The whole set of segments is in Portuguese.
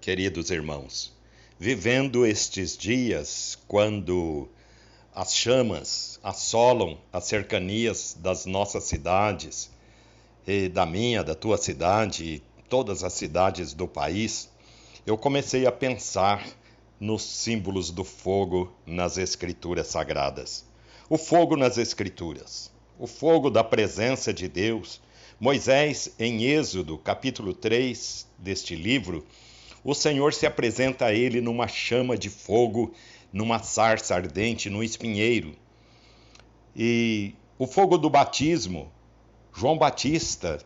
queridos irmãos, vivendo estes dias quando as chamas assolam as cercanias das nossas cidades, e da minha, da tua cidade, e todas as cidades do país, eu comecei a pensar nos símbolos do fogo nas Escrituras Sagradas. O fogo nas Escrituras, o fogo da presença de Deus. Moisés, em Êxodo, capítulo 3 deste livro, o Senhor se apresenta a ele numa chama de fogo, numa sarça ardente, num espinheiro. E o fogo do batismo, João Batista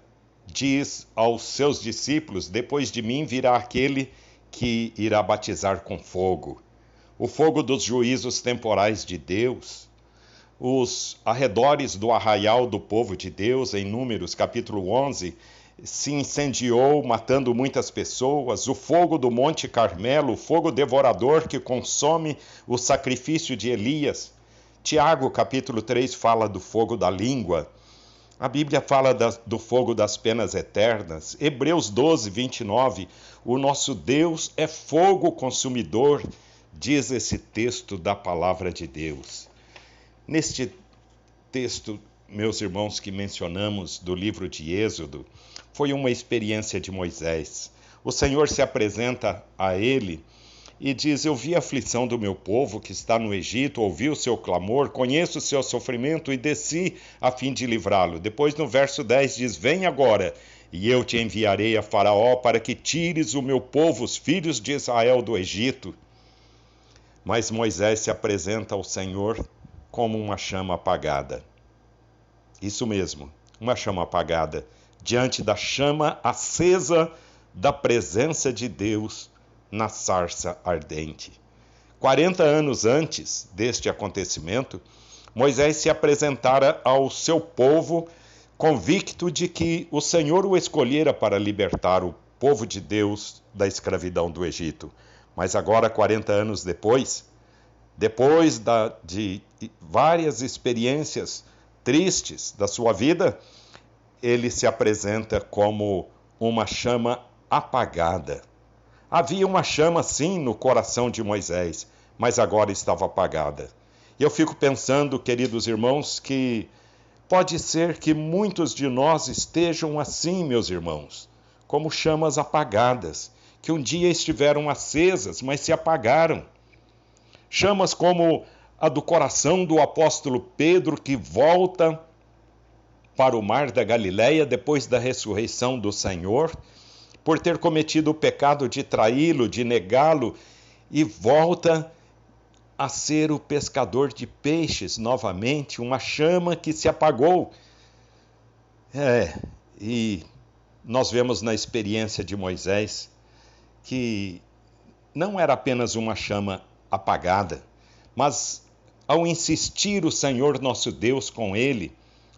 diz aos seus discípulos: depois de mim virá aquele que irá batizar com fogo. O fogo dos juízos temporais de Deus, os arredores do arraial do povo de Deus, em Números capítulo 11, se incendiou, matando muitas pessoas. O fogo do Monte Carmelo, o fogo devorador que consome o sacrifício de Elias. Tiago capítulo 3 fala do fogo da língua. A Bíblia fala do fogo das penas eternas. Hebreus 12, 29, o nosso Deus é fogo consumidor, diz esse texto da palavra de Deus. Neste texto, meus irmãos, que mencionamos do livro de Êxodo, foi uma experiência de Moisés. O Senhor se apresenta a ele e diz: eu vi a aflição do meu povo que está no Egito, ouvi o seu clamor, conheço o seu sofrimento e desci a fim de livrá-lo. Depois no verso 10 diz: vem agora, e eu te enviarei a Faraó para que tires o meu povo, os filhos de Israel, do Egito. Mas Moisés se apresenta ao Senhor como uma chama apagada. Isso mesmo, uma chama apagada, diante da chama acesa da presença de Deus na sarça ardente. 40 anos antes deste acontecimento, Moisés se apresentara ao seu povo convicto de que o Senhor o escolhera para libertar o povo de Deus da escravidão do Egito. Mas agora, 40 anos depois de várias experiências tristes da sua vida, ele se apresenta como uma chama apagada. Havia uma chama, sim, no coração de Moisés, mas agora estava apagada. E eu fico pensando, queridos irmãos, que pode ser que muitos de nós estejam assim, meus irmãos, como chamas apagadas, que um dia estiveram acesas, mas se apagaram. Chamas como a do coração do apóstolo Pedro, que volta para o mar da Galileia depois da ressurreição do Senhor, por ter cometido o pecado de traí-lo, de negá-lo, e volta a ser o pescador de peixes novamente, uma chama que se apagou. E nós vemos na experiência de Moisés que não era apenas uma chama apagada, mas ao insistir o Senhor nosso Deus com ele: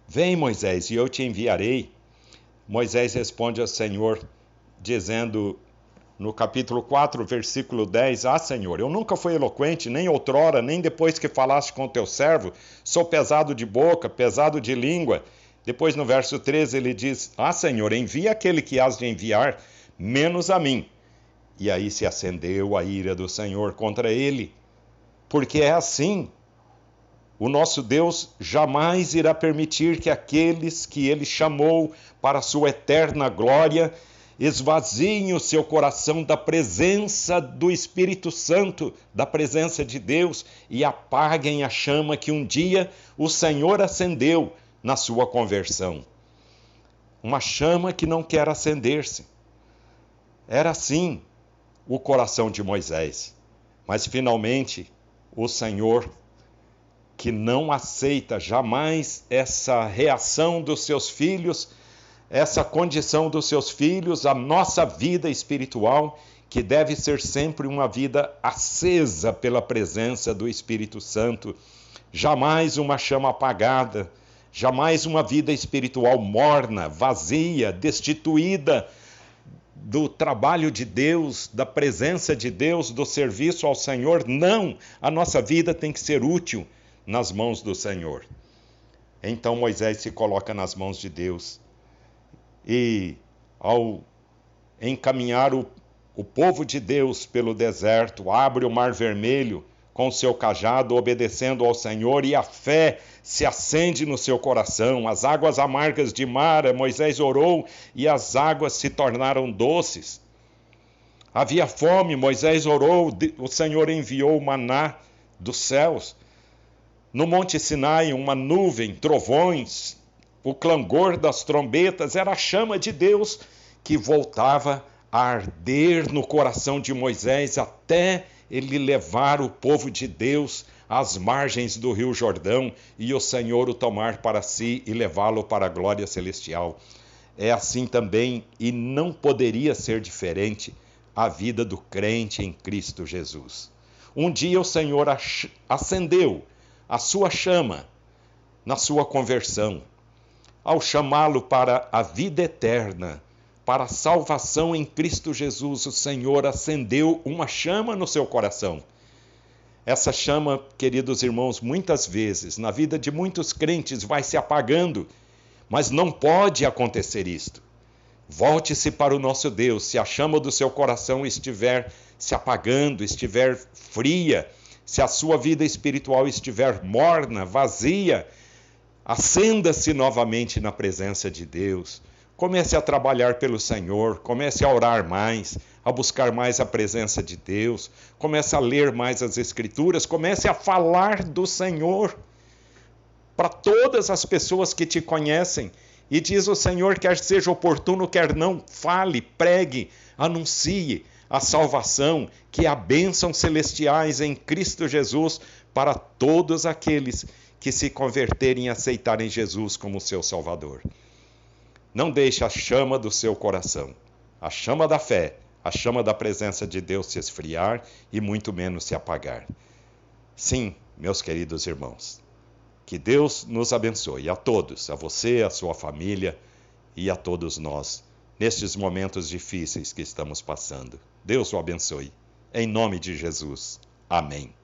vem, Moisés, e eu te enviarei. Moisés responde ao Senhor, dizendo no capítulo 4, versículo 10, Senhor, eu nunca fui eloquente, nem outrora, nem depois que falaste com teu servo, sou pesado de boca, pesado de língua. Depois no verso 13 ele diz: Senhor, envia aquele que has de enviar, menos a mim. E aí se acendeu a ira do Senhor contra ele, porque é assim. O nosso Deus jamais irá permitir que aqueles que ele chamou para a sua eterna glória esvaziem o seu coração da presença do Espírito Santo, da presença de Deus, e apaguem a chama que um dia o Senhor acendeu na sua conversão. Uma chama que não quer acender-se. Era assim o coração de Moisés. Mas finalmente o Senhor, que não aceita jamais essa reação dos seus filhos, essa condição dos seus filhos, a nossa vida espiritual, que deve ser sempre uma vida acesa pela presença do Espírito Santo, jamais uma chama apagada, jamais uma vida espiritual morna, vazia, destituída do trabalho de Deus, da presença de Deus, do serviço ao Senhor. Não, a nossa vida tem que ser útil nas mãos do Senhor. Então Moisés se coloca nas mãos de Deus e, ao encaminhar o povo de Deus pelo deserto, abre o mar vermelho com o seu cajado, obedecendo ao Senhor, e a fé se acende no seu coração. As águas amargas de Mara, Moisés orou e as águas se tornaram doces. Havia fome, Moisés orou, o Senhor enviou o maná dos céus. No Monte Sinai, uma nuvem, trovões, o clangor das trombetas, era a chama de Deus que voltava a arder no coração de Moisés até ele levar o povo de Deus às margens do rio Jordão e o Senhor o tomar para si e levá-lo para a glória celestial. É assim também, e não poderia ser diferente, a vida do crente em Cristo Jesus. Um dia o Senhor acendeu a sua chama na sua conversão, ao chamá-lo para a vida eterna, para a salvação em Cristo Jesus. O Senhor acendeu uma chama no seu coração. Essa chama, queridos irmãos, muitas vezes na vida de muitos crentes vai se apagando, mas não pode acontecer isto. Volte-se para o nosso Deus. Se a chama do seu coração estiver se apagando, estiver fria, se a sua vida espiritual estiver morna, vazia, acenda-se novamente na presença de Deus. Comece a trabalhar pelo Senhor, comece a orar mais, a buscar mais a presença de Deus, comece a ler mais as Escrituras, comece a falar do Senhor para todas as pessoas que te conhecem. E diz o Senhor, quer seja oportuno, quer não, fale, pregue, anuncie a salvação, que há bênçãos celestiais em Cristo Jesus para todos aqueles que se converterem e aceitarem Jesus como seu Salvador. Não deixe a chama do seu coração, a chama da fé, a chama da presença de Deus se esfriar e muito menos se apagar. Sim, meus queridos irmãos, que Deus nos abençoe a todos, a você, a sua família e a todos nós, nestes momentos difíceis que estamos passando. Deus o abençoe. Em nome de Jesus. Amém.